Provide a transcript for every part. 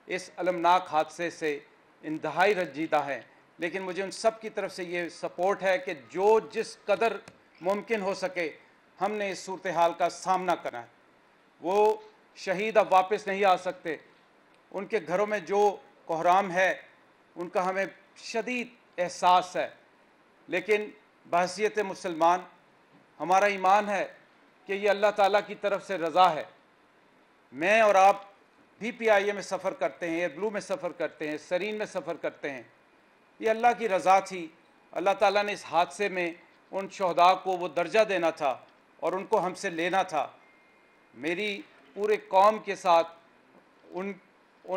इस अलमनाक हादसे से इंतहाई रंजीदा हैं, लेकिन मुझे उन सब की तरफ से ये सपोर्ट है कि जो जिस कदर मुमकिन हो सके हमने इस सूरत हाल का सामना करना है। वो शहीद अब वापस नहीं आ सकते, उनके घरों में जो कोहराम है उनका हमें शदीद एहसास है, लेकिन बहैसियत मुसलमान हमारा ईमान है कि ये अल्लाह ताला की तरफ से रज़ा है। मैं और आप भी PIA में सफ़र करते हैं, एयर ब्लू में सफ़र करते हैं, सरीन में सफ़र करते हैं, ये अल्लाह की रज़ा थी। अल्लाह ताला ने इस हादसे में उन शहदा को वो दर्जा देना था और उनको हमसे लेना था। मेरी पूरे कौम के साथ उन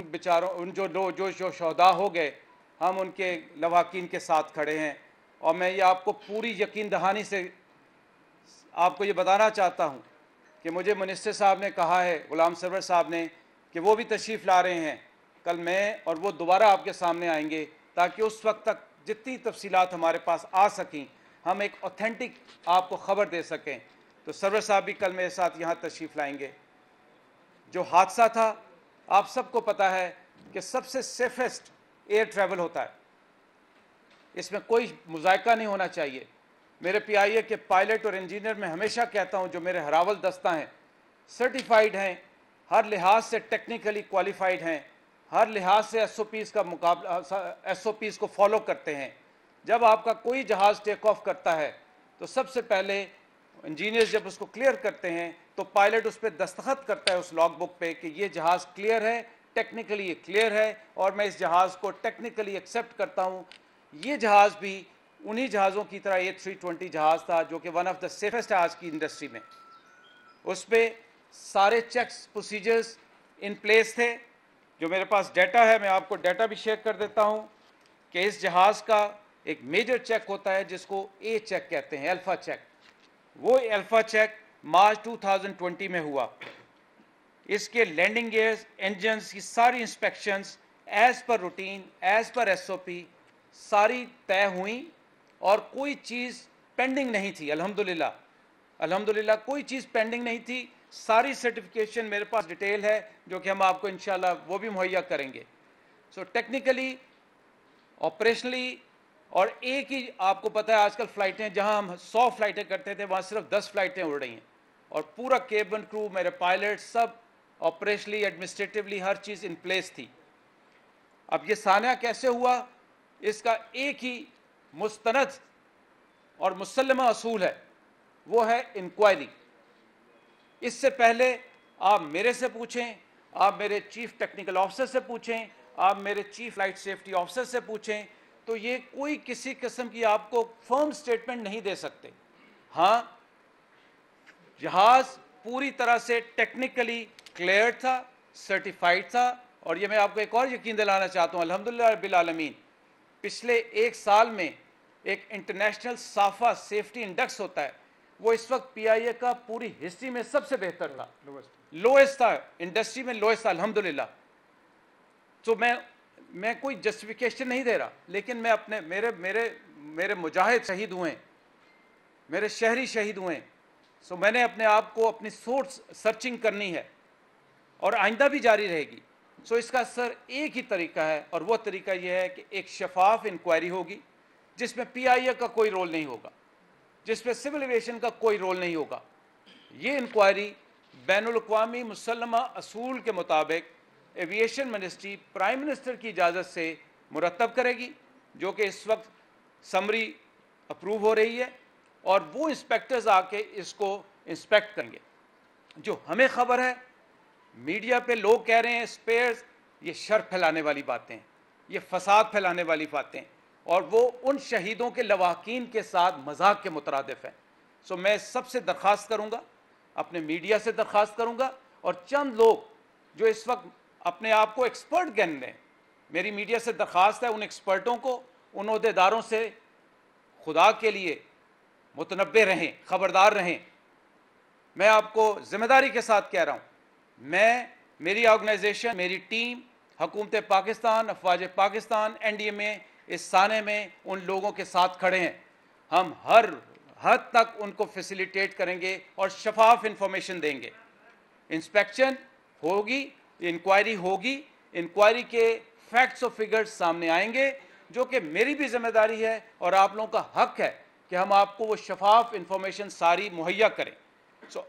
बेचारों जो शहदा हो गए, हम उनके लवाकिन के साथ खड़े हैं। और मैं ये आपको पूरी यकीन दहानी से आपको ये बताना चाहता हूँ कि मुझे मिनिस्टर साहब ने कहा है, गुलाम सरवर साहब ने, कि वो भी तशरीफ़ ला रहे हैं। कल मैं और वो दोबारा आपके सामने आएंगे ताकि उस वक्त तक जितनी तफसीलात हमारे पास आ सकें हम एक ऑथेंटिक आपको ख़बर दे सकें। तो सरवर साहब भी कल मेरे साथ यहाँ तशरीफ़ लाएंगे। जो हादसा था, आप सबको पता है कि सबसे सेफेस्ट एयर ट्रैवल होता है, इसमें कोई मुज़ायका नहीं होना चाहिए। मेरे PIA के पायलट और इंजीनियर मैं हमेशा कहता हूँ, जो मेरे हरावल दस्ता हैं, सर्टिफाइड हैं, हर लिहाज से टेक्निकली क्वालिफाइड हैं, हर लिहाज से SOPs का मुकाबला SOPs को फॉलो करते हैं। जब आपका कोई जहाज़ टेक ऑफ करता है तो सबसे पहले इंजीनियर्स जब उसको क्लियर करते हैं तो पायलट उस पर दस्तखत करता है उस लॉग बुक पे कि ये जहाज़ क्लियर है, टेक्निकली ये क्लियर है और मैं इस जहाज़ को टेक्निकली एक्सेप्ट करता हूँ। ये जहाज़ भी उन्हीं जहाज़ों की तरह A320 जहाज़ था जो कि वन ऑफ द सेफेस्ट है आज की इंडस्ट्री में। उस पर सारे चेक्स प्रोसीजर्स इन प्लेस थे। जो मेरे पास डाटा है, मैं आपको डाटा भी शेयर कर देता हूँ कि इस जहाज़ का एक मेजर चेक होता है जिसको A चेक कहते हैं, अल्फ़ा चेक। वो अल्फ़ा चेक मार्च 2020 में हुआ। इसके लैंडिंग गियर्स, इंजन्स की सारी inspections as per routine, as per SOP सारी तय हुई और कोई चीज़ पेंडिंग नहीं थी। अल्हम्दुलिल्लाह कोई चीज़ पेंडिंग नहीं थी। सारी सर्टिफिकेशन मेरे पास डिटेल है जो कि हम आपको इंशाल्लाह वो भी मुहैया करेंगे। सो टेक्निकली, ऑपरेशनली, और एक ही आपको पता है आजकल फ़्लाइटें, जहां हम 100 फ़्लाइटें करते थे वहां सिर्फ 10 फ़्लाइटें उड़ रही हैं और पूरा केबिन क्रू, मेरे पायलट, सब operationally, administratively her cheese in place थी। अब ये सानिया कैसे हुआ, इसका एक ही मुस्तनद और मुसल्लमा असूल है, वो है इंक्वायरी। इससे पहले आप मेरे से पूछें, आप मेरे चीफ टेक्निकल ऑफिसर से पूछें, आप मेरे चीफ फ्लाइट सेफ्टी ऑफिसर से पूछें, तो ये कोई किसी किस्म की आपको फर्म स्टेटमेंट नहीं दे सकते। हाँ, जहाज़ पूरी तरह से टेक्निकली क्लियर था, सर्टिफाइड था। और ये मैं आपको एक और यकीन दिलाना चाहता हूँ, अल्हम्दुलिल्लाह रब्बिल आलमीन, पिछले एक साल में एक इंटरनेशनल साफा सेफ्टी इंडेक्स होता है, वो इस वक्त PIA का पूरी हिस्ट्री में सबसे बेहतर था, लोएस्ट था, इंडस्ट्री में लोएस्ट था, अल्हम्दुलिल्लाह। तो मैं कोई जस्टिफिकेशन नहीं दे रहा, लेकिन मैं अपने मेरे मुजाहिद शहीद हुए, मेरे शहरी शहीद हुए। सो मैंने अपने आप को अपनी सोर्स सर्चिंग करनी है और आइंदा भी जारी रहेगी। सो इसका सर एक ही तरीका है और वो तरीका ये है कि एक शफाफ इंक्वायरी होगी जिसमें PIA का कोई रोल नहीं होगा, जिसमें सिविल एविएशन का कोई रोल नहीं होगा। ये इंक्वायरी बैनुल अक़वामी मुसल्लमा असूल के मुताबिक एविएशन मिनिस्ट्री प्राइम मिनिस्टर की इजाज़त से मुरतब करेगी, जो कि इस वक्त समरी अप्रूव हो रही है, और वो इंस्पेक्टर्स आके इसको इंस्पेक्ट करेंगे। जो हमें खबर है, मीडिया पे लोग कह रहे हैं स्पेयर्स, ये शर फैलाने वाली बातें, ये फसाद फैलाने वाली बातें, और वो उन शहीदों के लवाकीन के साथ मजाक के मुतरादिफ है। सो मैं सबसे दरख्वास्त करूँगा, अपने मीडिया से दरख्वास्त करूँगा, और चंद लोग जो इस वक्त अपने आप को एक्सपर्ट गिन लें, मेरी मीडिया से दरख्वास्त है उन एक्सपर्टों को, उन ओहदेदारों से खुदा के लिए मुतनब्बे रहें, ख़बरदार रहें। मैं आपको ज़िम्मेदारी के साथ कह रहा हूँ, मेरी ऑर्गेनाइजेशन, मेरी टीम, हुकूमत पाकिस्तान, अफवाज पाकिस्तान, NDMA इस साने में उन लोगों के साथ खड़े हैं। हम हर हद तक उनको फैसिलिटेट करेंगे और शफाफ इंफॉर्मेशन देंगे। इंस्पेक्शन होगी, इंक्वायरी होगी, इंक्वायरी के फैक्ट्स और फिगर्स सामने आएंगे, जो कि मेरी भी जिम्मेदारी है और आप लोगों का हक है कि हम आपको वो शफाफ इंफॉर्मेशन सारी मुहैया करें।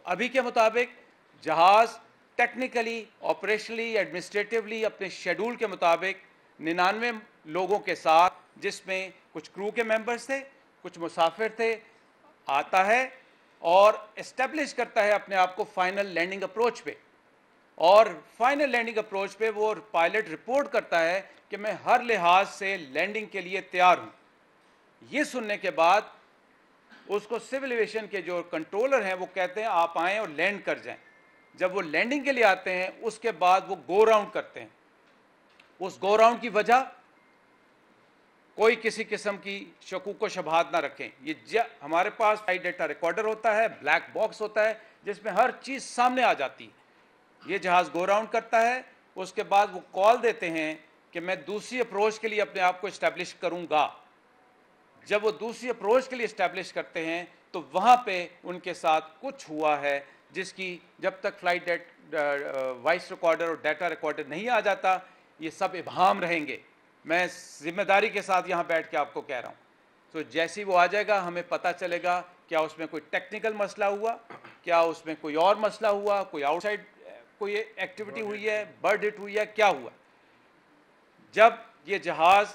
अभी के मुताबिक जहाज़ टेक्निकली, ऑपरेशनली, एडमिनिस्ट्रेटिवली अपने शेड्यूल के मुताबिक 99 लोगों के साथ, जिसमें कुछ क्रू के मेंबर्स थे, कुछ मुसाफिर थे, आता है और इस्टेब्लिश करता है अपने आप को फाइनल लैंडिंग अप्रोच पे। और फाइनल लैंडिंग अप्रोच पे वो पायलट रिपोर्ट करता है कि मैं हर लिहाज से लैंडिंग के लिए तैयार हूं। ये सुनने के बाद उसको सिविल एविएशन के जो कंट्रोलर हैं वो कहते हैं आप आएँ और लैंड कर जाएं। जब वो लैंडिंग के लिए आते हैं उसके बाद वो गो राउंड करते हैं। उस गो राउंड की वजह, कोई किसी किस्म की शकूक व शबहात ना रखें। ये हमारे पास फ्लाइट डेटा रिकॉर्डर होता है, ब्लैक बॉक्स होता है जिसमें हर चीज़ सामने आ जाती है। ये जहाज़ गो राउंड करता है, उसके बाद वो कॉल देते हैं कि मैं दूसरी अप्रोच के लिए अपने आप को इस्टेब्लिश करूँगा। जब वो दूसरी अप्रोच के लिए इस्टेब्लिश करते हैं तो वहाँ पे उनके साथ कुछ हुआ है जिसकी जब तक फ्लाइट वॉइस रिकॉर्डर और डाटा रिकॉर्डर नहीं आ जाता, ये सब इबहम रहेंगे। मैं जिम्मेदारी के साथ यहाँ बैठ के आपको कह रहा हूँ। तो जैसे ही वो आ जाएगा हमें पता चलेगा क्या उसमें कोई टेक्निकल मसला हुआ, क्या उसमें कोई और मसला हुआ, कोई आउटसाइड कोई एक्टिविटी हुई है, बर्ड हिट हुई है, क्या हुआ। जब ये जहाज़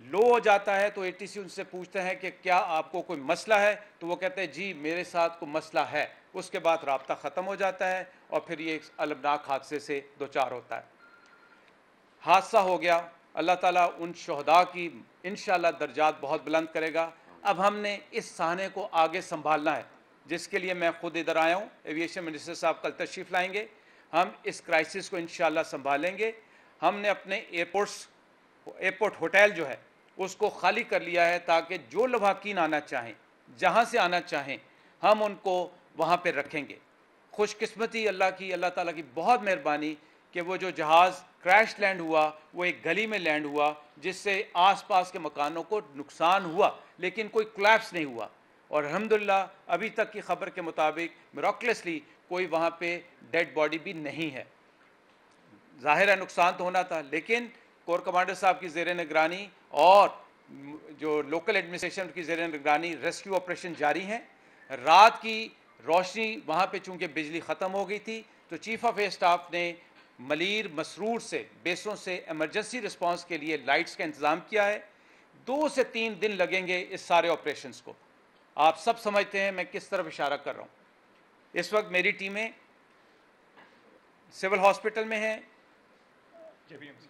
लो हो जाता है तो एटीसी उनसे पूछते हैं कि क्या आपको कोई मसला है, तो वो कहते हैं जी मेरे साथ कोई मसला है। उसके बाद राब्ता ख़त्म हो जाता है और फिर ये एक अलमनाक हादसे से दो चार होता है। हादसा हो गया, अल्लाह ताला उन शहदा की इंशाअल्लाह दर्जात बहुत बुलंद करेगा। अब हमने इस सहने को आगे संभालना है, जिसके लिए मैं खुद इधर आया हूँ। एविएशन मिनिस्टर साहब कल तशरीफ़ लाएंगे, हम इस क्राइसिस को इंशाअल्लाह संभालेंगे। हमने अपने एयरपोर्ट होटल जो है उसको खाली कर लिया है ताकि जो लवाकीन आना चाहें, जहाँ से आना चाहें, हम उनको वहाँ पे रखेंगे। खुशकिस्मती अल्लाह ताला की बहुत मेहरबानी कि वो जो जहाज़ क्रैश लैंड हुआ वो एक गली में लैंड हुआ, जिससे आसपास के मकानों को नुकसान हुआ लेकिन कोई कोलैप्स नहीं हुआ। और अल्हम्दुलिल्लाह अभी तक की खबर के मुताबिक मिराकलसली कोई वहाँ पे डेड बॉडी भी नहीं है। ज़ाहिर है नुकसान तो होना था, लेकिन कोर कमांडर साहब की ज़ेर निगरानी और जो लोकल एडमिनिस्ट्रेशन की ज़ेर निगरानी रेस्क्यू ऑपरेशन जारी हैं। रात की रोशनी वहाँ पे चूँकि बिजली ख़त्म हो गई थी तो चीफ ऑफ एयर स्टाफ ने मलीर मसरूर से बेसों से एमरजेंसी रिस्पांस के लिए लाइट्स का इंतज़ाम किया है। 2 से 3 दिन लगेंगे इस सारे ऑपरेशंस को। आप सब समझते हैं मैं किस तरफ इशारा कर रहा हूँ। इस वक्त मेरी टीमें सिविल हॉस्पिटल में हैं,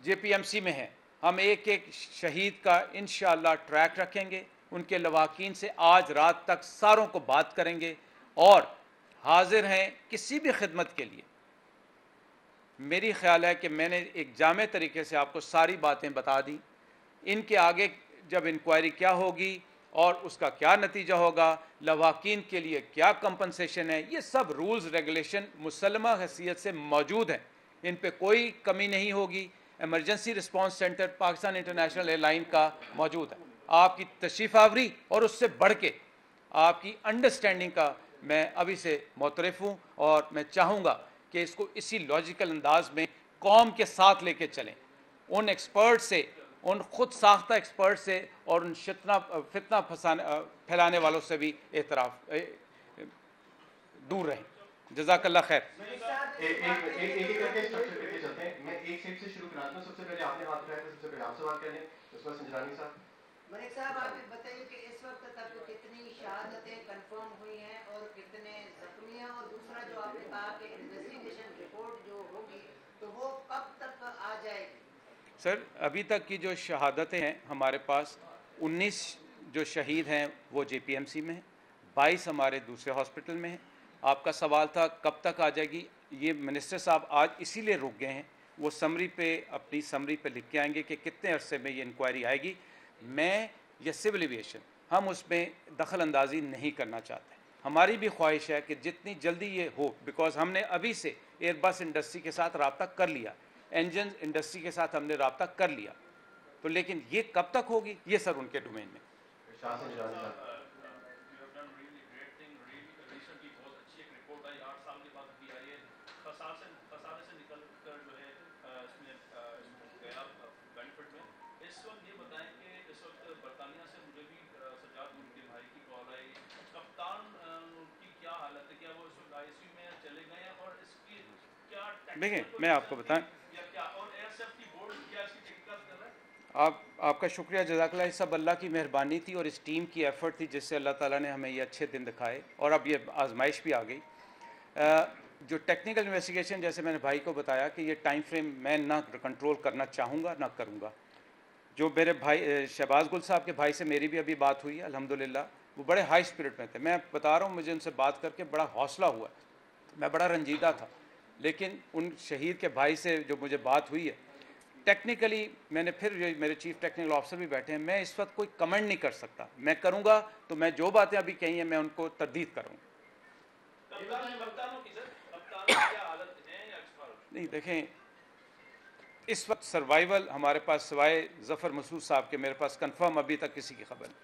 JPMC में हैं। हम एक एक शहीद का इंशाअल्लाह ट्रैक रखेंगे, उनके लवाकीन से आज रात तक सारों को बात करेंगे और हाजिर हैं किसी भी खिदमत के लिए। मेरी ख्याल है कि मैंने एक जामे तरीके से आपको सारी बातें बता दी। इनके आगे जब इंक्वायरी क्या होगी और उसका क्या नतीजा होगा, लवाकीन के लिए क्या कंपनसेशन है, ये सब रूल्स रेगुलेशन मुसल्लमा हैसियत से मौजूद हैं, इन पे कोई कमी नहीं होगी। Emergency response centre Pakistan international airline का मौजूद है। आपकी तशरीफ़ आवरी और उससे बढ़ के आपकी अंडरस्टैंडिंग का मैं अभी से मोतरफ़ हूँ और मैं चाहूँगा कि इसको इसी लॉजिकल अंदाज में कौम के साथ लेके चलें। उन एक्सपर्ट से, उन खुद साख्ता एक्सपर्ट से और उन फितना फैलाने वालों से भी एतराफ़ दूर रहें। जज़ाकल्लाह खैर। एक करके स्ट्रक्चर करके चलते हैं। मैं एक सेट से शुरू कराता हूँ। सबसे पहले आपने हाथ उठाया तो सबसे पहले आप सवाल कर लें, उसके बाद संजरानी साहब। मलिक साहब, आप बताइए कि इस वक्त तक कितनी शहादतें कंफर्म हुई हैं और कितने जख्मी हैं, और दूसरा जो आपने कहा कि इन्वेस्टिगेशन रिपोर्ट जो होगी तो वो कब तक आ जाएगी? सर, अभी तक की जो शहादतें हैं हमारे पास 19 जो शहीद हैं वो JPMC में हैं, 22 हमारे दूसरे हॉस्पिटल में हैं। आपका सवाल था कब तक आ जाएगी, ये मिनिस्टर साहब आज इसीलिए रुक गए हैं, वो समरी पे अपनी समरी पे लिख के आएंगे कि कितने अरसे में ये इंक्वायरी आएगी। मैं या सिविल एविएशन हम उसमें दखल अंदाजी नहीं करना चाहते। हमारी भी ख्वाहिश है कि जितनी जल्दी ये हो, बिकॉज हमने अभी से एयरबस इंडस्ट्री के साथ रब्ता कर लिया, इंजन इंडस्ट्री के साथ हमने रब्ता कर लिया, तो लेकिन ये कब तक होगी ये सर उनके डोमेन में। देखिए मैं आपको बताएं, आपका शुक्रिया, जज़ाकल्लाह। ये सब अल्लाह की मेहरबानी थी और इस टीम की एफ़र्ट थी जिससे अल्लाह ताला ने हमें ये अच्छे दिन दिखाए और अब ये आजमाइश भी आ गई। जो टेक्निकल इन्वेस्टिगेशन, जैसे मैंने भाई को बताया कि ये टाइम फ्रेम मैं ना कंट्रोल करना चाहूँगा ना करूँगा। जो मेरे भाई शहबाज गुल साहब के भाई से मेरी भी अभी बात हुई है, अल्हम्दुलिल्लाह वो बड़े हाई स्पिरिट में थे। मैं बता रहा हूँ, मुझे उनसे बात करके बड़ा हौसला हुआ, मैं बड़ा रंजीदा था। लेकिन उन शहीद के भाई से जो मुझे बात हुई है, टेक्निकली मैंने फिर मेरे चीफ टेक्निकल ऑफिसर भी बैठे हैं, मैं इस वक्त कोई कमेंट नहीं कर सकता। मैं करूँगा तो मैं जो बातें अभी कही हैं मैं उनको तरदीद करूँगा। नहीं देखें, इस वक्त सर्वाइवल हमारे पास सिवाय जफ़र मसूद साहब के मेरे पास कंफर्म अभी तक किसी की खबर नहीं।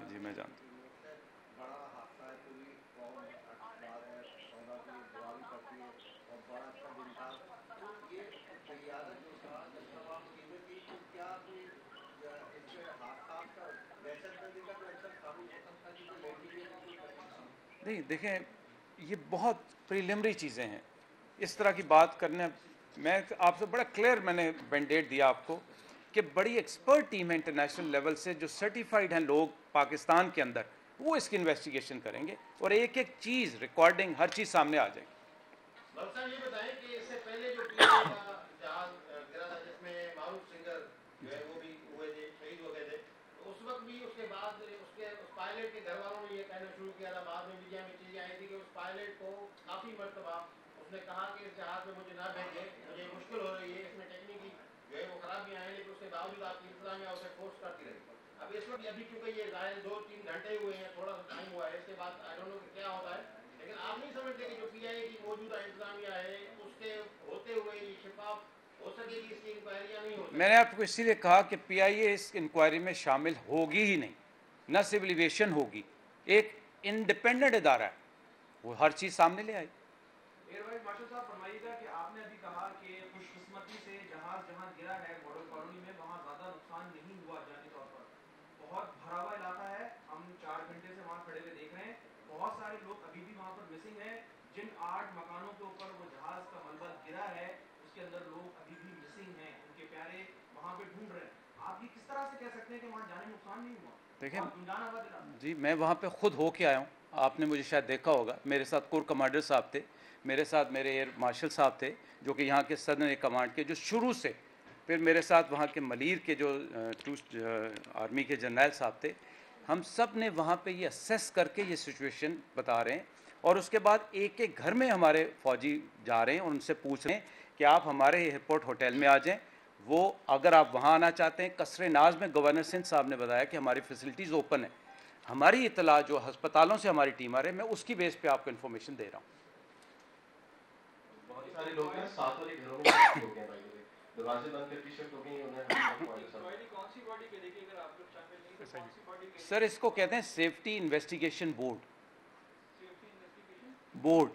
जी मैं जानता हूँ। नहीं देखें, ये बहुत प्रीलिमिनरी चीज़ें हैं, इस तरह की बात करने। मैं आपसे बड़ा क्लियर मैंने मैंडेट दिया आपको कि बड़ी एक्सपर्ट टीम है इंटरनेशनल लेवल से, जो सर्टिफाइड हैं लोग पाकिस्तान के अंदर, वो इसकी इन्वेस्टिगेशन करेंगे और एक एक चीज़ रिकॉर्डिंग हर चीज़ सामने आ जाएगी। ये बताएं कि इससे पहले जो जहाज गिरा था जिसमें मारूफ सिंगर जो है वो भी हुए थे, शहीद हो गए थे, तो उस वक्त भी उसके बाद उस पायलट के घर वालों ने ये कहना शुरू किया था, बाद में मीडिया में चीजें आई थी कि उस पायलट को काफी मरतबा उसने कहा कि इस जहाज में मुझे ना भेजें, मुझे मुश्किल हो रही है, इसमें टेक्निकली जो है वो खराबियां हैं, लेकिन उसके बावजूद आपकी इंतजामिया उसे फोर्स करती रही। अब इस वक्त अभी क्योंकि ये जाहिर 2-3 घंटे हुए हैं, थोड़ा सा टाइम हुआ है, इसके बाद आई डोंट नो क्या होता है, लेकिन आप नहीं समझते कि जो पीआईए की मौजूदा इंतजामिया है उसके होते हुए ये शिफाफ हो सकेगी, इसकी इंक्वायरियां नहीं हो सकेगी? मैंने आपको इसीलिए कहा कि पीआईए इस इंक्वायरी में शामिल होगी ही नहीं, न सिर्फ एविएशन होगी, एक इंडिपेंडेंट इदारा है, वो हर चीज़ सामने ले आई। एयर वाइस मार्शल साहब फरमाइएगा कि आपने अभी कहा कि खुशकिस्मती से जहाज जहां गिरा है मॉडल कॉलोनी में वहां ज़्यादा नुकसान नहीं हुआ जानी तौर पर। बहुत भरा हुआ इलाका है, हम 4 घंटे से वहां खड़े हुए देख रहे हैं, बहुत सारे लोग अभी भी वहां पर मिसिंग हैं। जिन 8 मकानों के ऊपर वो जहाज का मलबा गिरा है उसके अंदर लोग अभी भी मिसिंग हैं, उनके प्यारे वहां पे ढूंढ रहे हैं। आप ये किस तरह से कह सकते हैं कि वहां जाने नुकसान नहीं हुआ? देखें जी, मैं वहाँ पे खुद होके आया हूँ, आपने मुझे शायद देखा होगा, मेरे साथ कोर कमांडर साहब थे, मेरे साथ मेरे एयर मार्शल साहब थे जो कि यहाँ के सदर्न कमांड के जो शुरू से, फिर मेरे साथ वहाँ के मलीर के जो आर्मी के जनरल साहब थे, हम सब ने वहाँ पे ये असेस करके ये सिचुएशन बता रहे हैं और उसके बाद एक एक घर में हमारे फौजी जा रहे हैं और उनसे पूछ रहे हैं कि आप हमारे एयरपोर्ट होटल में आ जाएं। वो अगर आप वहाँ आना चाहते हैं, कसरे नाज में गवर्नर सिंध साहब ने बताया कि हमारी फैसिलिटीज़ ओपन है। हमारी इतला जो अस्पतालों से हमारी टीम आ रही है, मैं उसकी बेस पे आपको इन्फॉर्मेशन दे रहा हूँ। बहुत सारे लोग हैं साथ वाले घरों में लोग हैं भाई, दरवाजे बंद करके शिफ्ट हो गए उन्हें। कौन सी बॉडी के देखिए, अगर आप लोग शामिल नहीं तो कौन सी बॉडी के? सर इसको कहते हैं सेफ्टी इन्वेस्टिगेशन बोर्ड,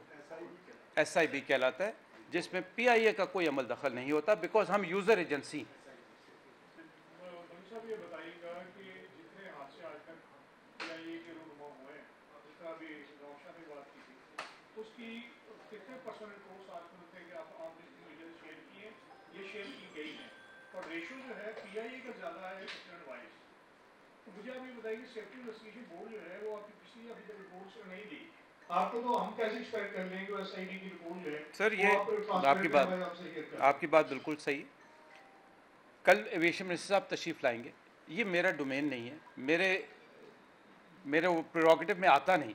SIB कहलाता है, जिसमें PIA का कोई अमल दखल नहीं होता, बिकॉज हम यूज़र एजेंसी। ये बताइएगा कि जितने हादसे आज तक PIA के रूबरू हुए हैं, जिसका अभी रोशा ने बात की थी, उसकी कितने परसेंट रिपोर्ट्स आपको लगता है कि आपने मीडिया से शेयर किए, ये शेयर की गई है, और रेशो जो है PIA का ज़्यादा है एक्सीडेंट वाइज। तो मुझे आप ये बताइए कि सेफ्टी इन्वेस्टिगेशन बोर्ड जो है वो आपकी पिछली अभी तक रिपोर्ट्स नहीं दी, आपको तो हम कैसे एक्सपेक्ट कर लेंगे कि SID की रिपोर्ट जो है? सर ये आपकी बात बिल्कुल सही है। कल एविएशन मिनिस्टर साहब तशरीफ़ लाएंगे, ये मेरा डोमेन नहीं है, मेरे प्रेरोगेटिव में आता नहीं।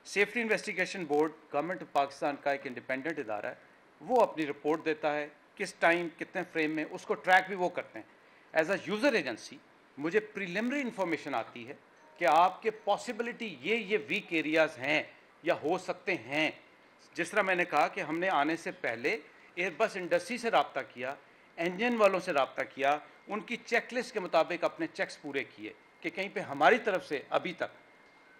Safety investigation board government of Pakistan का एक इंडिपेंडेंट इदारा है, वो अपनी रिपोर्ट देता है, किस टाइम कितने फ्रेम में, उसको ट्रैक भी वो करते हैं। एज अ यूज़र एजेंसी मुझे प्रीलिमिनरी इन्फॉर्मेशन आती है कि आपके पॉसिबिलिटी ये वीक एरियाज़ हैं या हो सकते हैं। जिस तरह मैंने कहा कि हमने आने से पहले एयरबस इंडस्ट्री से रब्ता किया, इंजन वालों से रब्ता किया, उनकी चेकलिस्ट के मुताबिक अपने चेक्स पूरे किए कि कहीं पे हमारी तरफ से अभी तक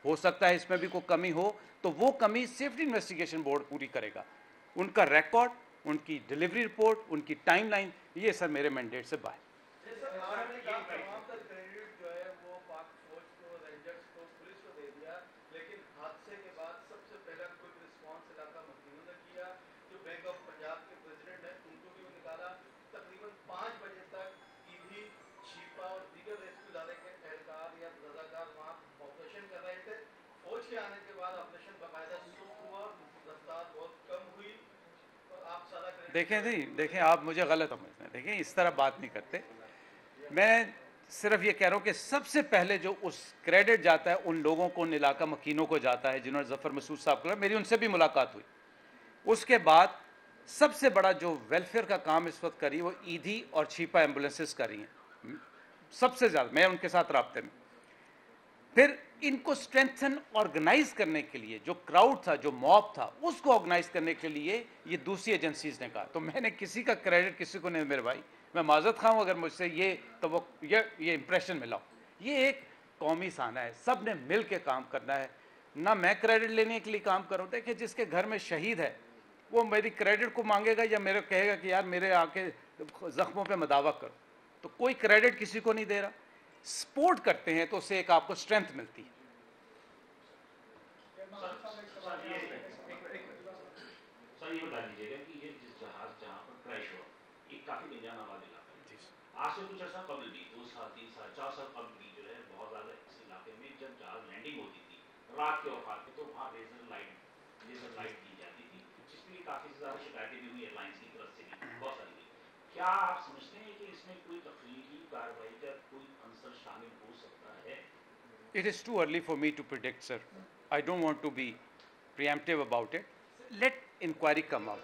हो सकता है इसमें भी कोई कमी हो, तो वो कमी सेफ्टी इन्वेस्टिगेशन बोर्ड पूरी करेगा। उनका रिकॉर्ड, उनकी डिलीवरी रिपोर्ट, उनकी टाइमलाइन, ये सर मेरे मैंडेट से बाहर। सबसे देखें नहीं, देखें आप मुझे गलत समझते हैं, देखें इस तरह बात नहीं करते। मैं सिर्फ ये कह रहा हूँ कि सबसे पहले जो उस क्रेडिट जाता है उन लोगों को, उन इलाका मकीनों को जाता है जिन्होंने जफ़र मसूद साहब को, मेरी उनसे भी मुलाकात हुई। उसके बाद सबसे बड़ा जो वेलफेयर का काम इस वक्त करी वो ईदी और छिपा एम्बुलेंसेस कर रही हैं, सबसे ज़्यादा मैं उनके साथ राब्ते में। फिर इनको स्ट्रेंथन ऑर्गेनाइज करने के लिए जो क्राउड था, जो मॉब था, उसको ऑर्गेनाइज करने के लिए ये दूसरी एजेंसीज ने कहा। तो मैंने किसी का क्रेडिट किसी को नहीं, मेरे भाई मैं माजरत खाऊं अगर मुझसे ये इंप्रेशन मिला। ये एक कौमी साना है, सब ने मिल के काम करना है, ना मैं क्रेडिट लेने के लिए काम करूँ। देखिए जिसके घर में शहीद है वो मेरी क्रेडिट को मांगेगा या मेरे कहेगा कि यार मेरे आके जख्मों पे मदावा करो, तो कोई क्रेडिट किसी को नहीं दे रहा। सपोर्ट करते हैं तो उससे एक आपको स्ट्रेंथ मिलती है। सर ये बता दीजिएगा कि ये जिस जहाज जहाँ पर क्रैश हुआ ये काफी गंजान आबाद इलाका है, आज से कुछ अर्सा कबल भी 2 साल 3 साल 4 साल कबल भी जो है बहुत ज्यादा इस इलाके में जब जहाज लैंडिंग होती थी रात के औकात में तो वहाँ लेजर लाइट दी जाती थी, जिसके लिए काफी ज्यादा शिकायतें भी हुई एयरलाइंस की तरफ से भी बहुत सारी हुई। क्या आप समझते हैं कि इसमें कोई तकनीकी कार्रवाई का कोई अंसर शामिल हो सकता है? It is too early for me to predict, sir. I don't want to be preemptive about it. Let inquiry come out.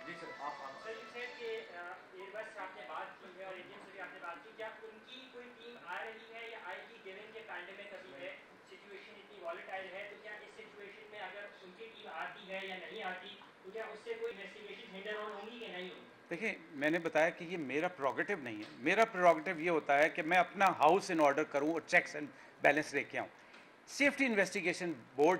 Ji sir, आप सर you said कि एयरबस से आपने बात की है और एजेंट से भी आपने बात की, क्या उनकी कोई टीम आ रही है या आएगी? गिवन के पैंडेमिक अभी है, सिचुएशन इतनी वॉलेटाइल है, तो क्या इस सिचुएशन में अगर उनकी टीम आती है या नहीं आती तो क्या उससे कोई इन्वेस्टिगेशन हिंडर ऑन होंगी कि नहीं होगी? देखिए मैंने बताया कि ये मेरा प्रोगेटिव नहीं है। मेरा प्रोगेटिव ये होता है कि मैं अपना हाउस इन ऑर्डर करूं और चेक्स एंड बैलेंस लेके आऊं। सेफ्टी इन्वेस्टिगेशन बोर्ड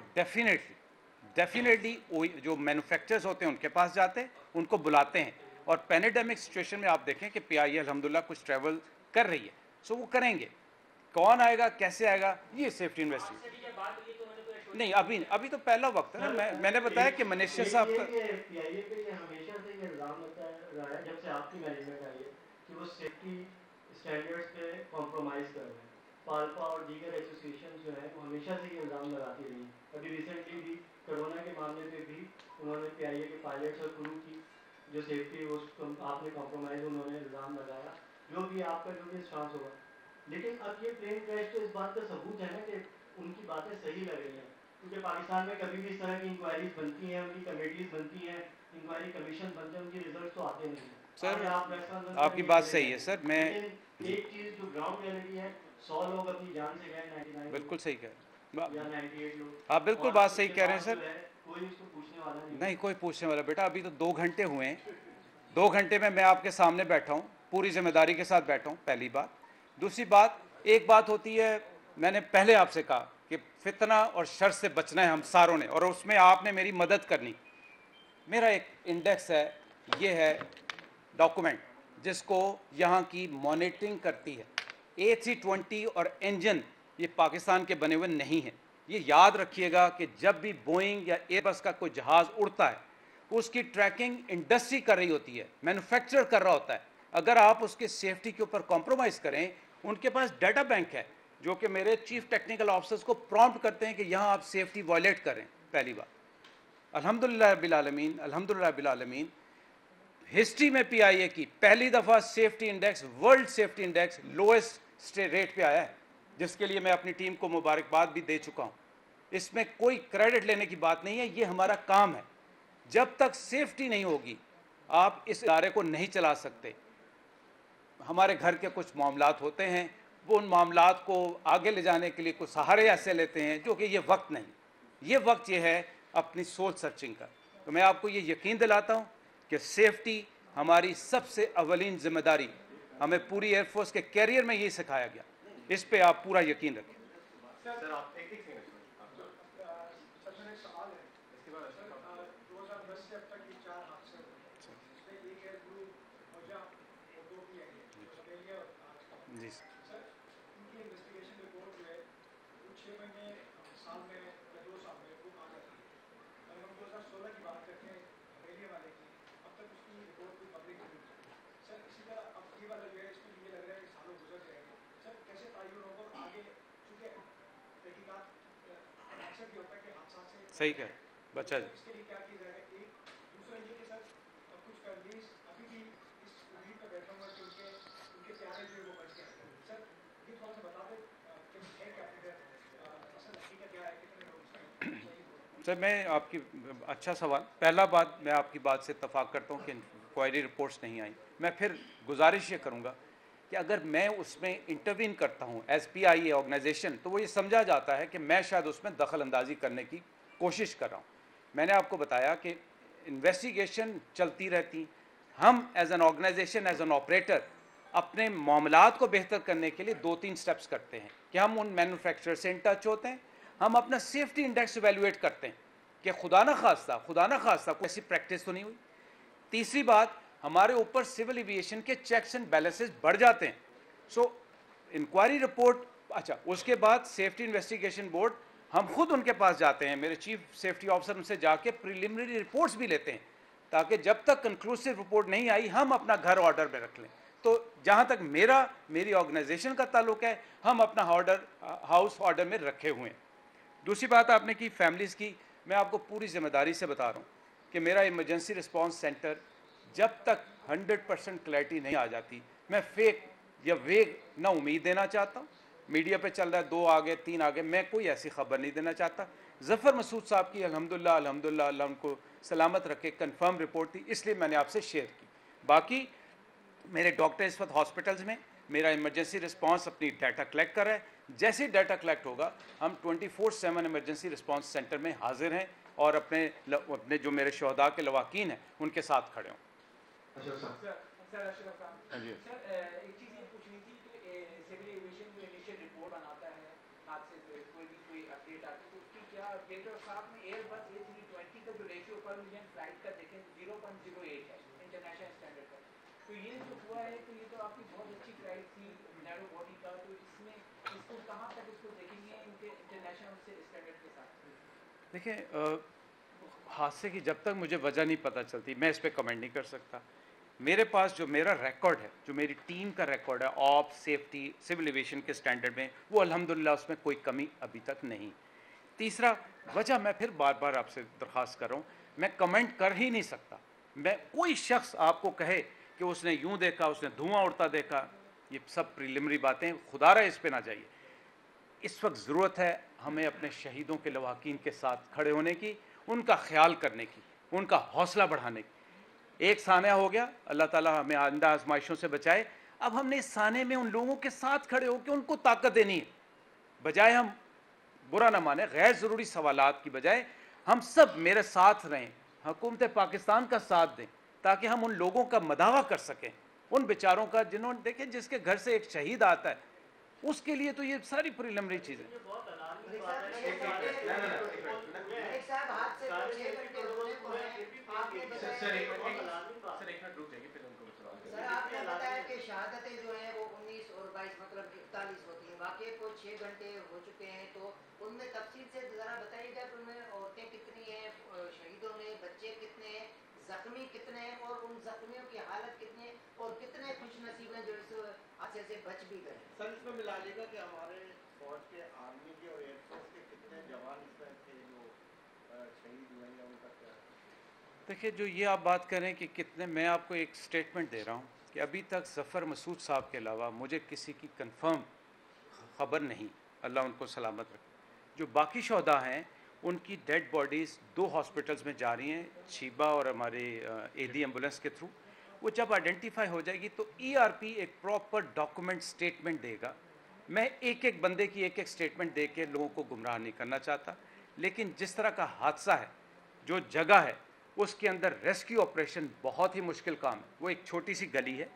डेफिनेटली जो मैन्युफैक्चरर्स होते हैं उनके पास जाते हैं, उनको बुलाते हैं, और पैंडेमिक सिचुएशन में आप देखें कि PIA अल्हम्दुलिल्लाह कुछ ट्रैवल कर रही है, सो वो करेंगे। कौन आएगा, कैसे आएगा, ये सेफ्टी इन्वेस्टिगेशन आपसे भी जब बात हुई तो उन्होंने कोई assurance नहीं, अभी तो पहला वक्त है ना। मैंने बताया कि मनीषा साहब का PIA पे ये हमेशा से ये इल्जाम रहा है जब से आपकी मैनेजमेंट आई है कि वो सेफ्टी स्टैंडर्ड्स पे कॉम्प्रोमाइज़ कर रहे हैं। पाल्पा और दीगर एसोसिएशन जो है वो हमेशा से ये इल्ज़ाम लगाती रही। अभी रिसेंटली भी कोरोना के मामले पे भी उन्होंने PIA के पायलट्स और क्रू की जो सेफ्टी उसको आपने कॉम्प्रोमाइज़ उन्होंने इल्ज़ाम लगाया। जो भी आपका जो भी स्टांस होगा, लेकिन अब ये प्लेन क्रैश तो इस बात का सबूत है ना कि उनकी बातें सही लग रही हैं, क्योंकि पाकिस्तान में कभी भी इस तरह की इंक्वायरीज बनती हैं, उनकी कमेटीज बनती हैं, इंक्वायरी कमीशन बनते हैं, उनके रिजल्ट तो आते नहीं हैं। सर आपकी बात सही है सर। मैं एक चीज़ जो ग्राउंड रियलिटी है, 100 लोग अपनी जान से गए, 99 बिल्कुल सही कह रहे हैं, या 98 लोग, आप बिल्कुल बात सही कह रहे हैं सर। कोई इसको पूछने वाला नहीं कोई पूछने वाला, बेटा अभी तो 2 घंटे हुए हैं, 2 घंटे में मैं आपके सामने बैठा हूँ, पूरी जिम्मेदारी के साथ बैठा हूँ, पहली बात। दूसरी बात, एक बात होती है, मैंने पहले आपसे कहा कि फितना और शर से बचना है हम सारों ने, और उसमें आपने मेरी मदद करनी। मेरा एक इंडेक्स है, ये है डॉक्यूमेंट जिसको यहाँ की मॉनिटरिंग करती है। A320 और इंजन ये पाकिस्तान के बने हुए नहीं हैं। ये याद रखिएगा कि जब भी बोइंग या एयरबस का कोई जहाज़ उड़ता है उसकी ट्रैकिंग इंडस्ट्री कर रही होती है, मैन्युफैक्चरर कर रहा होता है। अगर आप उसके सेफ्टी के ऊपर कॉम्प्रोमाइज़ करें, उनके पास डाटा बैंक है जो कि मेरे चीफ टेक्निकल ऑफिसर्स को प्रॉम्प्ट करते हैं कि यहाँ आप सेफ्टी वायलेट करें। पहली बात, अल्हम्दुलिल्लाह रब्बिल आलमीन, हिस्ट्री में PIA की पहली दफ़ा safety index, world safety index lowest rate पे आया है, जिसके लिए मैं अपनी टीम को मुबारकबाद भी दे चुका हूँ। इसमें कोई क्रेडिट लेने की बात नहीं है, ये हमारा काम है। जब तक सेफ्टी नहीं होगी आप इस इदारे को नहीं चला सकते। हमारे घर के कुछ मामलात होते हैं, वो उन मामलात को आगे ले जाने के लिए कुछ सहारे ऐसे लेते हैं जो कि ये वक्त नहीं, ये वक्त ये है अपनी सोच सर्चिंग का। तो मैं आपको ये यकीन दिलाता हूँ कि सेफ्टी हमारी सबसे अवलीन जिम्मेदारी, हमें पूरी एयरफोर्स के कैरियर में यही सिखाया गया, इस पे आप पूरा यकीन रखें। सर आप एक सेकंड सर मेरा एक सवाल है इसके बाद 2010 से अब तक ये 4 हादसे हुए हैं, जिसमें एक एयर क्रू मौजा और 2 PIA समेलिया और आज का। जी सर इनकी इन्वेस्टिगेशन रिपोर्ट जो है वो 6 महीने साल में या 2 साल में वो आ जाती है। अगर हम 2016 की बात करते हैं समेलिया वाले की, अब तक उसकी रिपोर्ट कोई पब्लिक नहीं हुई। सर इसी तरह अब ये वाला जो है इसमें मुझे लग रहा है कि सालों गुजर जाएंगे। सर कैसे तयन होगा आगे, चूँकि तहकीकात अक्सर ये होता है कि हादसा से सही कह बचा जी। इसके लिए क्या किया जाएगा? एक दूसरा ये कि सर कुछ सर मैं आपकी अच्छा सवाल, पहला बात मैं आपकी बात से इत्तफाक करता हूँ कि इंक्वायरी रिपोर्ट्स नहीं आई। मैं फिर गुजारिश ये करूँगा कि अगर मैं उसमें इंटरवीन करता हूँ एज PIA ऑर्गेनाइजेशन, तो वो ये समझा जाता है कि मैं शायद उसमें दखल अंदाजी करने की कोशिश कर रहा हूँ। मैंने आपको बताया कि इन्वेस्टिगेशन चलती रहती, हम as an organization, as an operator अपने मामलात को बेहतर करने के लिए 2-3 स्टेप्स करते हैं कि हम उन मैन्युफैक्चरर से इन टच होते हैं, हम अपना सेफ्टी इंडेक्स इवेल्युएट करते हैं कि खुदा ना खास्ता कोई ऐसी प्रैक्टिस तो नहीं हुई। तीसरी बात, हमारे ऊपर सिविल एविएशन के चेक्स एंड बैलेंसेस बढ़ जाते हैं। सो इंक्वायरी रिपोर्ट, अच्छा उसके बाद सेफ्टी इन्वेस्टिगेशन बोर्ड, हम खुद उनके पास जाते हैं, मेरे चीफ सेफ्टी ऑफिसर उनसे जाके प्रिलिमिनरी रिपोर्ट्स भी लेते हैं ताकि जब तक कंक्लूसिव रिपोर्ट नहीं आई हम अपना घर ऑर्डर में रख लें। तो जहाँ तक मेरी ऑर्गेनाइजेशन का ताल्लुक है, हम अपना हाउस ऑर्डर में रखे हुए हैं। दूसरी बात आपने की फैमिलीज़ की, मैं आपको पूरी जिम्मेदारी से बता रहा हूँ कि मेरा इमरजेंसी रिस्पांस सेंटर जब तक 100% क्लैरिटी नहीं आ जाती, मैं फेक या वेग ना उम्मीद देना चाहता हूँ। मीडिया पे चल रहा है 2 आ गए 3 आ गए, मैं कोई ऐसी खबर नहीं देना चाहता। ज़फ़र मसूद साहब की अल्हम्दुलिल्लाह अल्लाह उनको सलामत रखे कंफर्म रिपोर्ट थी, इसलिए मैंने आपसे शेयर की। बाकी मेरे डॉक्टर इस वक्त हॉस्पिटल्स में, मेरा इमरजेंसी रिस्पांस अपनी डाटा कलेक्ट कर रहा है। जैसे ही डाटा कलेक्ट होगा हम 24/7 इमरजेंसी रिस्पांस सेंटर में हाजिर हैं और अपने जो मेरे शहदा के लवाकीन हैं उनके साथ खड़े हों। सर अशरफ खान, सर एक चीज़ ये पूछनी थी कि सिविल एविएशन जो इनिशियल रिपोर्ट बनाता है हादसे से कोई अपडेट आती है, तो उसकी क्या अपडेट, और साथ में एयरबस A320 का जो रेशियो पर मिलियन फ्लाइट का देखें 0.08 है इंटरनेशनल स्टैंडर्ड का। तो ये जो हुआ है, तो ये तो आपकी बहुत अच्छी फ्लाइट थी नैरो बॉडी का, तो इसमें इसको कहाँ तक इसको देखेंगे इनके इंटरनेशनल स्टैंडर्ड के साथ? देखिए हादसे की जब तक मुझे वजह नहीं पता चलती मैं इस पर कमेंट नहीं कर सकता। मेरे पास जो मेरा रिकॉर्ड है, जो मेरी टीम का रिकॉर्ड है ऑफ सेफ्टी सिविल एविएशन के स्टैंडर्ड में, वो अल्हम्दुलिल्लाह उसमें कोई कमी अभी तक नहीं। तीसरा वजह मैं फिर बार बार आपसे दरख्वास्त कर रहा हूँ, मैं कमेंट कर ही नहीं सकता। मैं कोई शख्स आपको कहे कि उसने यूँ देखा, उसने धुआं उड़ता देखा, ये सब प्रीलिमिनरी बातें, खुदा रहा इस पे ना जाइए। इस वक्त ज़रूरत है हमें अपने शहीदों के लवाकीन के साथ खड़े होने की, उनका ख्याल करने की, उनका हौसला बढ़ाने की। एक सानिया हो गया, अल्लाह ताला हमें आइंदा आजमाइशों से बचाए। अब हमने इस साने में उन लोगों के साथ खड़े होकर उनको ताकत देनी है, बजाय हम बुरा ना माने, गैर ज़रूरी सवालात की बजाय हम सब मेरे साथ रहें, हुकूमत पाकिस्तान का साथ दें, ताकि हम उन लोगों का मदावा कर सकें, उन बेचारों का जिन्होंने देखें जिसके घर से एक शहीद आता है, उसके लिए तो ये सारी प्रीलिमिनरी चीज़ें। आपने बताया कि शहादतें जो है वो 19 और 22 मतलब 41 होती हैं, बाकी को 6 घंटे हो चुके हैं, तो उनमें तफसील से ज़रा बताइएगा कि उनमें औरतें कितनी हैं, शहीदों में बच्चे कितने हैं, जख्मी कितने हैं, और उन जख्मियों की हालत कितनी है, और कितने खुशनसीब हैं जो इस हादसे से बच भी गए। सर इसमें मिला लेगा कि हमारे फौज के, आर्मी के और एयरफोर्स के कितने जवान इसमें थे जो शहीद हुए हैं, उनका क्या? देखिए जो ये आप बात करें कि कितने, मैं आपको एक स्टेटमेंट दे रहा हूँ कि अभी तक ज़फ़र मसूद साहब के अलावा मुझे किसी की कंफर्म ख़बर नहीं, अल्लाह उनको सलामत रखे। जो बाकी शहदा हैं उनकी डेड बॉडीज़ 2 हॉस्पिटल्स में जा रही हैं, शीबा और हमारे AD एम्बुलेंस के थ्रू। वो जब आइडेंटिफाई हो जाएगी तो ERP एक प्रॉपर डॉक्यूमेंट स्टेटमेंट देगा। मैं एक एक बंदे की एक एक स्टेटमेंट दे के लोगों को गुमराह नहीं करना चाहता, लेकिन जिस तरह का हादसा है, जो जगह है, उसके अंदर रेस्क्यू ऑपरेशन बहुत ही मुश्किल काम है। वो एक छोटी सी गली है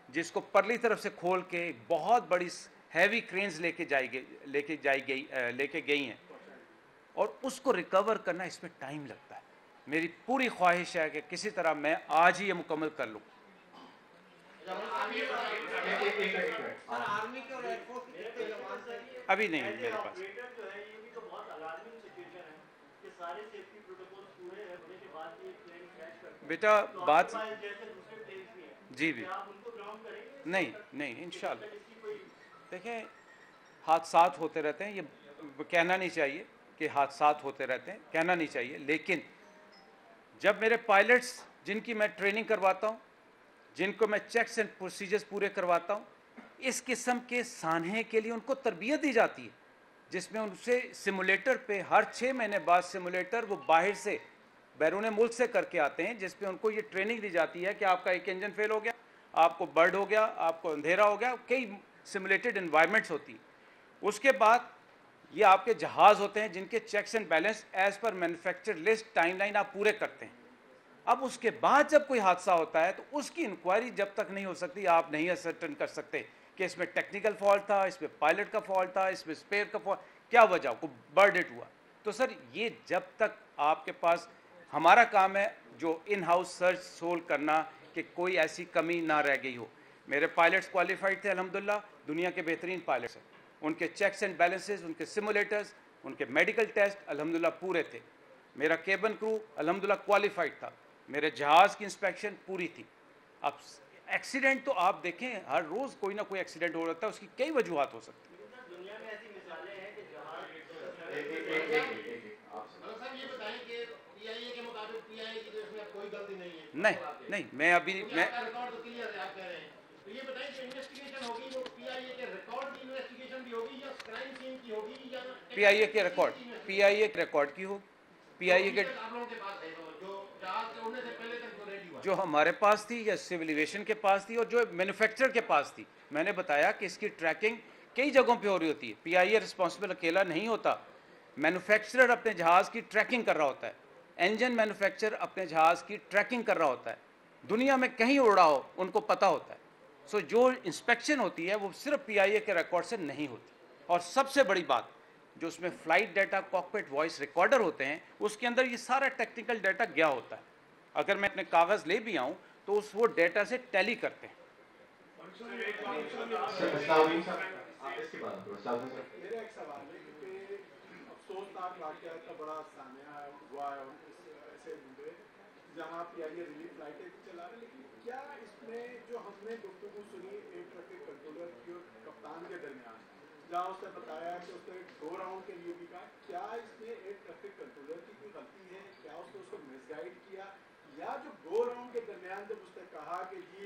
जिसको परली तरफ से खोल के एक बहुत बड़ी हैवी क्रेन्स लेके गई हैं, और उसको रिकवर करना इसमें टाइम लगता है। मेरी पूरी ख्वाहिश है कि किसी तरह मैं आज ही ये मुकम्मल कर लूँ। अभी नहीं मेरे पास। बेटा बात जी भी नहीं इंशाल्लाह। देखें हादसात होते रहते हैं, ये कहना नहीं चाहिए कि हादसात होते रहते हैं, कहना नहीं चाहिए, लेकिन जब मेरे पायलट्स जिनकी मैं ट्रेनिंग करवाता हूँ, जिनको मैं चेक्स एंड प्रोसीजर्स पूरे करवाता हूँ, इस किस्म के सान्हे के लिए उनको तरबियत दी जाती है, जिसमें उनसे सिमुलेटर पे हर 6 महीने बाद सिमुलेटर वो बाहर से बैरून मुल्क से करके आते हैं, जिसपे उनको ये ट्रेनिंग दी जाती है कि आपका एक इंजन फेल हो गया, आपको बर्ड हो गया, आपको अंधेरा हो गया, कई सिमुलेटेड इन्वायरमेंट्स होती हैं। उसके बाद ये आपके जहाज़ होते हैं जिनके checks and balance as per manufacturer list timeline आप पूरे करते हैं। अब उसके बाद जब कोई हादसा होता है तो उसकी इंक्वायरी जब तक नहीं हो सकती, आप नहीं असर्टन कर सकते कि इसमें टेक्निकल फॉल्ट था, इसमें पायलट का फॉल्ट था, इसमें स्पेयर का फॉल्ट, क्या वजह को बर्ड हिट हुआ। तो सर ये जब तक आपके पास, हमारा काम है जो इन हाउस सर्च सोल्व करना कि कोई ऐसी कमी ना रह गई हो। मेरे पायलट्स क्वालिफाइड थे अल्हम्दुलिल्लाह, दुनिया के बेहतरीन पायलट्स हैं, उनके चेक्स एंड बैलेंसेस, उनके सिमुलेटर्स, उनके मेडिकल टेस्ट अल्हम्दुलिल्लाह पूरे थे। मेरा केबिन क्रू अल्हम्दुलिल्लाह क्वालिफाइड था, मेरे जहाज़ की इंस्पेक्शन पूरी थी। अब एक्सीडेंट तो आप देखें हर रोज़ कोई ना कोई एक्सीडेंट हो जाता है, उसकी कई वजूहत हो सकती है। दुनिया में ऐसी मिसालें हैं कि जहाँ साहब ये बताएं कि पीआईए के मुताबिक पीआईए की तो इसमें कोई गलती नहीं है। नहीं, मैं अभी रिकॉर्ड तो क्लियर है, आप कह रहे हैं। तो ये बताएं कि इन्वेस्टिगेशन होगी वो पीआईए के रिकॉर्ड की इन्वेस्टिगेशन भी होगी या क्राइम सीन की होगी या पीआईए के रिकॉर्ड की हो, पीआईए के आप लोगों के पास है जो जहाज से उड़ने से पहले तक जो रेडी हुआ, जो हमारे पास थी या सिविल एविएशन के पास थी और जो मैन्युफैक्चरर के पास थी। मैंने बताया कि इसकी ट्रैकिंग कई जगहों पे हो रही होती है, पीआईए रिस्पॉन्सिबल अकेला नहीं होता, मैन्युफैक्चरर अपने जहाज़ की ट्रैकिंग कर रहा होता है, इंजन मैन्युफैक्चरर अपने जहाज़ की ट्रैकिंग कर रहा होता है, दुनिया में कहीं उड़ा हो उनको पता होता है। सो जो इंस्पेक्शन होती है वो सिर्फ पीआईए के रिकॉर्ड से नहीं होती। और सबसे बड़ी बात, जो उसमें flight data, cockpit voice recorder होते हैं, उसके अंदर ये सारा टेक्निकल डाटा गया होता है। अगर मैं अपने कागज़ ले भी आऊँ तो उस वो डाटा से टैली करते हैं। मेरा एक सवाल है कि अफसोसनाक वाक़या का बड़ा सामना हुआ है ऐसे मुद्दे जहाँ पीआईए रिलीफ फ्लाइटें भी चला रहे, लेकिन क्या इसमें जो हमने गुफ्तगू सुनी एयर ट्रैफिक कंट्रोलर की और कप्तान के दरमियान, जहाँ उसने बताया कि उसने गो राउंड के लिए भी कहा, क्या इसमें एयर ट्रैफिक कंट्रोलर की कोई गलती है? क्या उसने उसको मिसगाइड किया, या जो गो राउंड के दरमियान जब उसने कहा कि जी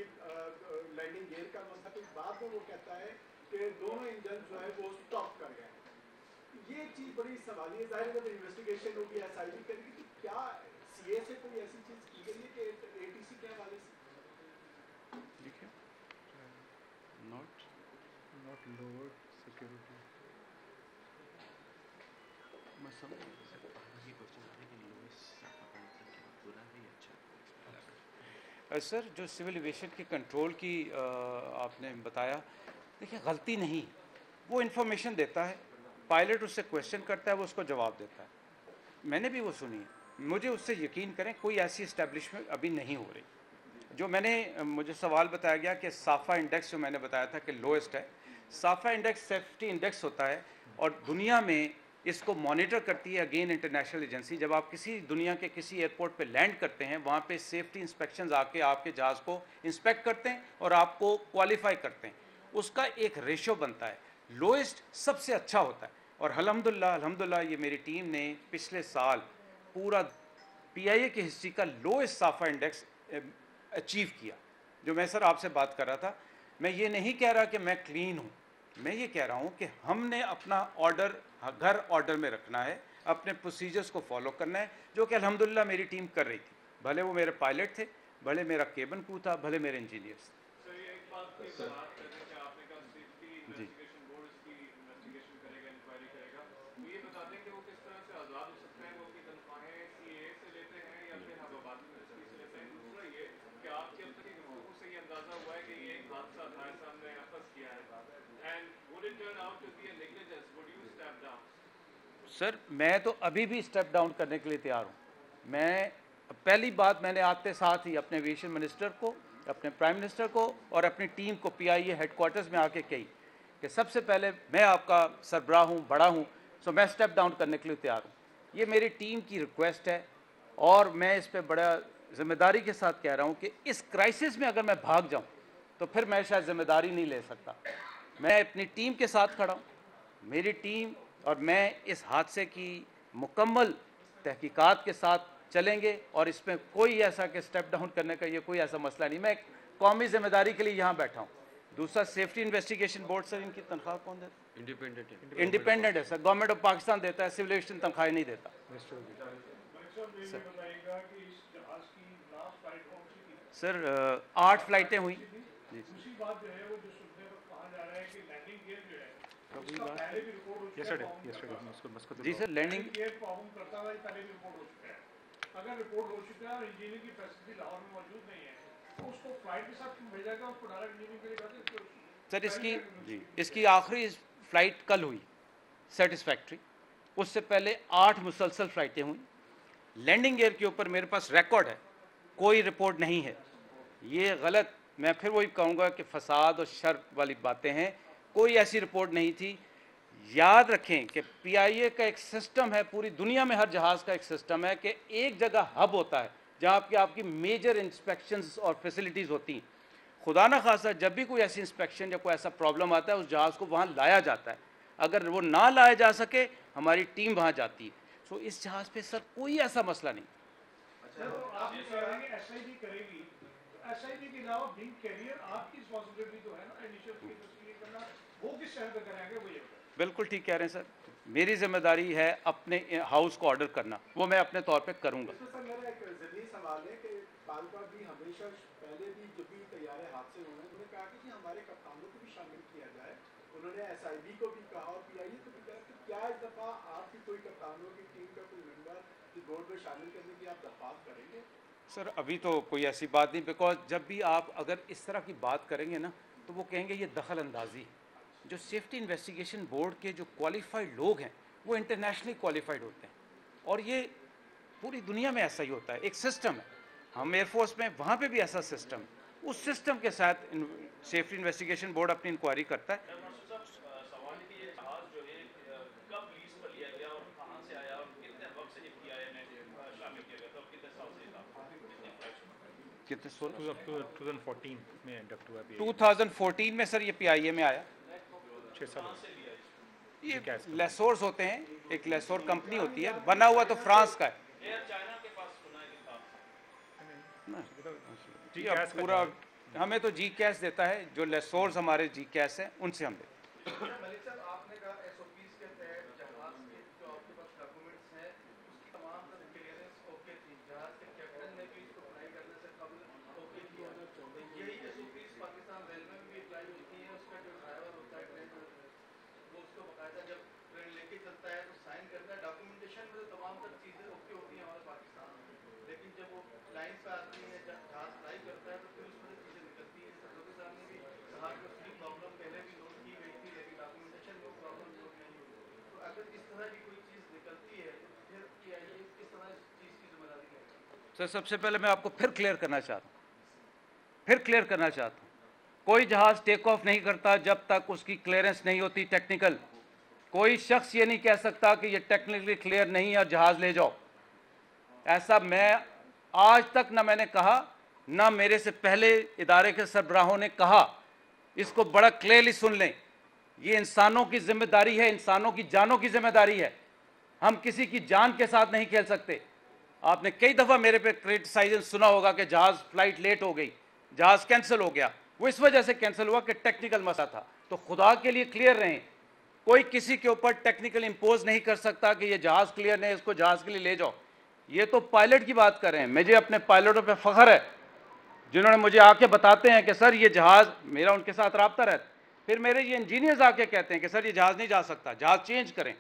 लैंडिंग गियर का मसला, फिर बाद में वो कहता है कि दोनों इंजन जो है वो स्टॉप कर गए। ये एक चीज़ बड़ी सवाल है, जाहिर जब इन्वेस्टिगेशन होगी, एसआईटी करेगी, तो क्या सीए से कोई ऐसी चीज़ की गई है कि एटीसी के हवाले से? देखिए, नॉट लोअर सिक्योरिटी, मैं समझ नहीं सकता ये क्वेश्चन है कि लोअर पूरा ही अच्छा। सर जो सिविल एविएशन के कंट्रोल की आपने बताया, देखिए गलती नहीं, वो इन्फॉर्मेशन देता है, पायलट उससे क्वेश्चन करता है, वो उसको जवाब देता है, मैंने भी वो सुनी है। मुझे उससे यकीन करें कोई ऐसी इस्टेब्लिशमेंट अभी नहीं हो रही। जो मुझे सवाल बताया गया कि साफ़ा इंडेक्स जो मैंने बताया था कि लोएस्ट है, साफ़ा इंडेक्स सेफ्टी इंडेक्स होता है और दुनिया में इसको मॉनिटर करती है अगेन इंटरनेशनल एजेंसी। जब आप किसी दुनिया के किसी एयरपोर्ट पे लैंड करते हैं, वहाँ पे सेफ्टी इंस्पेक्शंस आके आपके जहाज़ को इंस्पेक्ट करते हैं और आपको क्वालिफाई करते हैं, उसका एक रेशो बनता है, लोएस्ट सबसे अच्छा होता है। और अल्हम्दुलिल्लाह ये मेरी टीम ने पिछले साल पूरा पीआईए की हिस्ट्री का लोएस्ट साफ़ा इंडेक्स अचीव किया। जो मैं सर आपसे बात कर रहा था, मैं ये नहीं कह रहा कि मैं क्लीन हूँ, मैं ये कह रहा हूँ कि हमने अपना ऑर्डर घर ऑर्डर में रखना है, अपने प्रोसीजर्स को फॉलो करना है, जो कि अल्हम्दुलिल्लाह मेरी टीम कर रही थी, भले वो मेरे पायलट थे, भले मेरा केबिन क्रू था, भले मेरे इंजीनियर्स। जी सर मैं तो अभी भी स्टेप डाउन करने के लिए तैयार हूँ। मैं पहली बात मैंने आते साथ ही अपने एविएशन मिनिस्टर को, अपने प्राइम मिनिस्टर को और अपनी टीम को पीआईए हेडक्वार्टर्स में आके कही कि सबसे पहले मैं आपका सरबराह हूँ, बड़ा हूँ, सो मैं स्टेप डाउन करने के लिए तैयार हूँ। ये मेरी टीम की रिक्वेस्ट है और मैं इस पर बड़ा जिम्मेदारी के साथ कह रहा हूँ कि इस क्राइसिस में अगर मैं भाग जाऊँ तो फिर मैं शायद जिम्मेदारी नहीं ले सकता। मैं अपनी टीम के साथ खड़ा हूँ, मेरी टीम और मैं इस हादसे की मुकम्मल तहकीकात के साथ चलेंगे और इसमें कोई ऐसा कि स्टेप डाउन करने का ये कोई ऐसा मसला नहीं। मैं एक कौमी जिम्मेदारी के लिए यहाँ बैठा हूँ, दूसरा सेफ्टी इन्वेस्टिगेशन बोर्ड, सर इनकी तनख्वाह कौन देता है? इंडिपेंडेंट है सर, गवर्नमेंट ऑफ पाकिस्तान देता है, सिविल एविएशन तनख्वाह नहीं देता। सर 8 फ्लाइटें हुई। दूसरी बात जो है वो जो सुनने पर कहा जा रहा है कि लैंडिंग गियर जो है उसका पहले भी रिपोर्ट हो चुका है। जी सर, लैंडिंग गियर प्रॉब्लम करता हुआ पहले भी रिपोर्ट हो चुका है। अगर रिपोर्ट हो चुका है और इंजीनियर की फैसिलिटी लाहौर में मौजूद नहीं है तो उसको फ्लाइट के साथ क्यों भेजा गया, उसको डायरेक्ट इंजीनियरिंग के लिए जाते। सर इसकी आखिरी फ्लाइट कल हुई सेटिस्फैक्ट्री, उससे पहले 8 मुसलसल फ्लाइटें हुई। लैंडिंग गियर के ऊपर मेरे पास रिकॉर्ड है, कोई रिपोर्ट नहीं है। ये गलत, मैं फिर वही कहूँगा कि फसाद और शर वाली बातें हैं, कोई ऐसी रिपोर्ट नहीं थी। याद रखें कि PIA का एक सिस्टम है, पूरी दुनिया में हर जहाज़ का एक सिस्टम है कि एक जगह हब होता है जहाँ पे आपकी मेजर इंस्पेक्शंस और फैसिलिटीज़ होती हैं। खुदा ना खासा जब भी कोई ऐसी इंस्पेक्शन या कोई ऐसा प्रॉब्लम आता है उस जहाज़ को वहाँ लाया जाता है। अगर वो ना लाया जा सके हमारी टीम वहाँ जाती है। सो इस जहाज़ पे सर कोई ऐसा मसला नहीं। अच्छा, तो आप ये कह रहे हैं कि SIB करेगी, तो SIB के अलावा बिग कैरियर आपकी रिस्पांसिबिलिटी तो है ना, इनिशियल स्टेटस क्लियर करना, वो किस शहर पे करेंगे वो ये बताएं। बिल्कुल ठीक कह रहे हैं सर, मेरी जिम्मेदारी है अपने हाउस को ऑर्डर करना, वो मैं अपने तौर पे करूँगा। सर मेरा एक ज़रूरी सवाल है कि बार-बार भी हमेशा पहले भी जब भी तैयारे हादसे हुए हैं उन्होंने कहा कि हमारे कप्तानों को भी शामिल किया जाए। उन्होंने SIB को भी कहा और PIA को भी कहा कि क्या इस दफ़ा आपकी कोई कप्तानों की टीम का कोई मेंबर इस बोर्ड में शामिल करने की आप दरख्वास्त करेंगे? सर अभी तो कोई ऐसी बात नहीं, बिकॉज जब भी आप अगर इस तरह की बात करेंगे ना तो वो कहेंगे ये दखल अंदाजी है। जो सेफ्टी इन्वेस्टिगेशन बोर्ड के जो क्वालिफाइड लोग हैं वो इंटरनेशनली क्वालिफाइड होते हैं और ये पूरी दुनिया में ऐसा ही होता है, एक सिस्टम है। हम एयरफोर्स में वहाँ पे भी ऐसा सिस्टम है, उस सिस्टम के साथ सेफ्टी इन्वेस्टिगेशन बोर्ड अपनी इंक्वायरी करता है। कितने 2014 में इंडक्ट हुआ। 2014 में सर ये PIA में आया। 6 साल ये लेसोर्स होते हैं, एक लेसोर कंपनी होती है, बना हुआ तो फ्रांस का है जी। अब पूरा हमें तो GCAS देता है, जो लेसोर्स हमारे GCAS हैं उनसे हम लेते हैं। मलिक साहब, आपने कहा SOPs के तहत जहाज के जो आपके पास डॉक्यूमेंट्स हैं उसकी तमाम तरह क्लियरेंस ओके थी, जहाज के कैप्टन ने भी इसको फ्लाई करने से कबल ओके किया। यही SOPs पाकिस्तान रेलवे में भी अप्लाई होती है। उसका जो ड्राइवर होता है ट्रेन वो उसको बाकायदा जब ट्रेन लेके चलता है तो साइन करता है। डॉक्यूमेंटेशन में तो तमाम तरह चीज़ें ओके होती हैं हमारे पाकिस्तान में, लेकिन जब वो लाइन पर आती है, जब जहाज फ्लाई करता है तो फिर उसमें से चीज़ें निकलती हैं। सदर साहब ने भी कहा कि उसकी प्रॉब्लम पहले भी नोट की गई थी लेकिन डॉक्यूमेंटेशन में प्रॉब्लम नोट नहीं हुई। तो अगर इस तरह की कोई चीज़ निकलती है तो फिर PIA किस तरह इस चीज़ की जिम्मेदारी लेगा? सर सबसे पहले मैं आपको फिर क्लियर करना चाहता हूँ, कोई जहाज टेक ऑफ नहीं करता जब तक उसकी क्लियरेंस नहीं होती टेक्निकल। कोई शख्स ये नहीं कह सकता कि ये टेक्निकली क्लियर नहीं है और जहाज ले जाओ। ऐसा मैं आज तक ना मैंने कहा, ना मेरे से पहले इदारे के सरबराहों ने कहा। इसको बड़ा क्लियरली सुन लें, ये इंसानों की जिम्मेदारी है, इंसानों की जानों की जिम्मेदारी है। हम किसी की जान के साथ नहीं खेल सकते। आपने कई दफ़ा मेरे पे क्रिटिसाइजन सुना होगा कि जहाज फ्लाइट लेट हो गई, जहाज कैंसिल हो गया। वो इस वजह से कैंसिल हुआ कि टेक्निकल मसला था। तो खुदा के लिए क्लियर रहें, कोई किसी के ऊपर टेक्निकल इंपोज नहीं कर सकता कि ये जहाज क्लियर नहीं, इसको जहाज के लिए ले जाओ। ये तो पायलट की बात कर रहे हैं। मुझे अपने पायलटों पे फख्र है जिन्होंने मुझे आके बताते हैं कि सर ये जहाज, मेरा उनके साथ रब्ता रहता है। फिर मेरे ये इंजीनियर्स आके कहते हैं कि सर ये जहाज नहीं जा सकता, जहाज चेंज करें।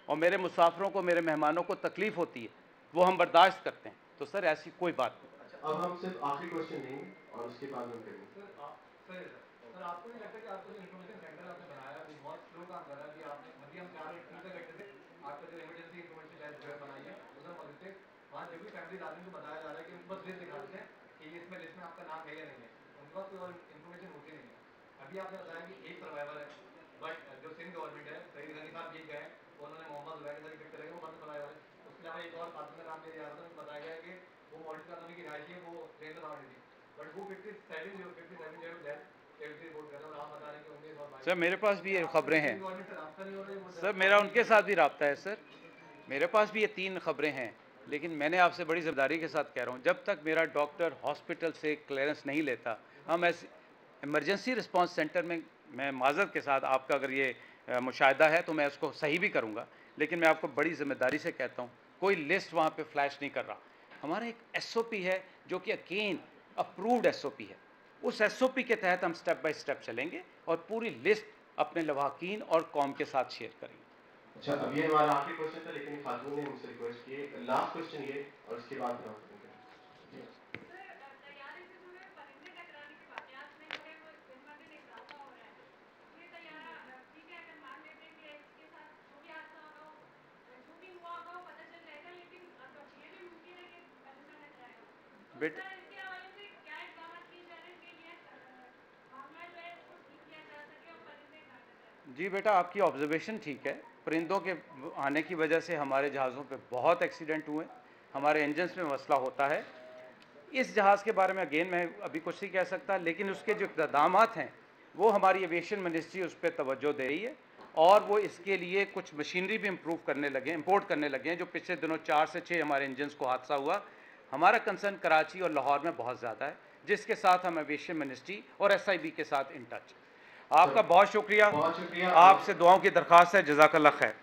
और मेरे मुसाफिरों को, मेरे मेहमानों को तकलीफ होती है, वो हम बर्दाश्त करते हैं। तो सर ऐसी कोई बात नहीं। अब हम सिर्फ आखिरी क्वेश्चन लेंगे और उसके बाद हम करेंगे। सर आपको नहीं लगता कि आपको जो इंफॉर्मेशन सेंटर आपने बनाया वो बहुत स्लो काम कर रहा है? कि आपने मतलब हम 4 टीम से बैठे थे, आपका जो इमरजेंसी इंफॉर्मेशन डेस्क जो बनाई है उधर मौजूद थे, वहाँ जो भी फैमिली आदमी को बताया जा रहा है कि उनको बस लिस्ट दिखाते हैं कि ये इसमें लिस्ट में आपका नाम है या नहीं है, उनका कोई और इन्फॉर्मेशन होती नहीं है। अभी आपने बताया कि एक सर्वाइवर है, बट जो सिंध गवर्नमेंट है, सईद गनी साहब ये गए, उन्होंने मोहम्मद उबैद अली फिट करेंगे, वो बंद सर्वाइवर है। उसके अलावा एक और पार्टनर नाम मेरे याद है, बताया गया कि वो मॉडल कॉलोनी की रिहायशी है, वो ट्रेन में थी, बट वो 57 सर मेरे पास भी ये खबरें हैं सर, मेरा उनके साथ भी रब्ता है सर, मेरे पास भी ये 3 खबरें हैं। लेकिन मैंने आपसे बड़ी जिम्मेदारी के साथ कह रहा हूँ, जब तक मेरा डॉक्टर हॉस्पिटल से क्लियरेंस नहीं लेता, हम ऐसे इमरजेंसी रिस्पांस सेंटर में मैं माजरत के साथ आपका अगर ये मुशाहिदा है तो मैं उसको सही भी करूँगा, लेकिन मैं आपको बड़ी ज़िम्मेदारी से कहता हूँ कोई लिस्ट वहाँ पे फ्लैश नहीं कर रहा। हमारा एक SOP है जो कि अगेन अप्रूव्ड SOP है। उस SOP के तहत हम स्टेप बाय स्टेप चलेंगे और पूरी लिस्ट अपने लवाहकीन और कौम के साथ शेयर करेंगे। अच्छा, अब ये हमारा आखिरी क्वेश्चन था, लेकिन खातून ने मुझसे रिक्वेस्ट की है लास्ट क्वेश्चन ये, और उसके बाद बेटा जी बेटा, आपकी ऑब्जर्वेशन ठीक है। परिंदों के आने की वजह से हमारे जहाज़ों पे बहुत एक्सीडेंट हुए, हमारे इंजन्स में मसला होता है। इस जहाज़ के बारे में अगेन मैं अभी कुछ नहीं कह सकता, लेकिन उसके जो इक़दामात हैं वो हमारी एविएशन मिनिस्ट्री उस पर तवज्जो दे रही है और वो इसके लिए कुछ मशीनरी भी इम्प्रूव करने लगे, इंपोर्ट करने लगे हैं। जो पिछले दिनों 4 से 6 हमारे इंजन्स को हादसा हुआ, हमारा कंसर्न कराची और लाहौर में बहुत ज़्यादा है, जिसके साथ हम एविएशन मिनिस्ट्री और SIB के साथ इन टच। आपका बहुत शुक्रिया, आपसे दुआओं की दरख्वास्त है। जज़ाकल्लाह खैर।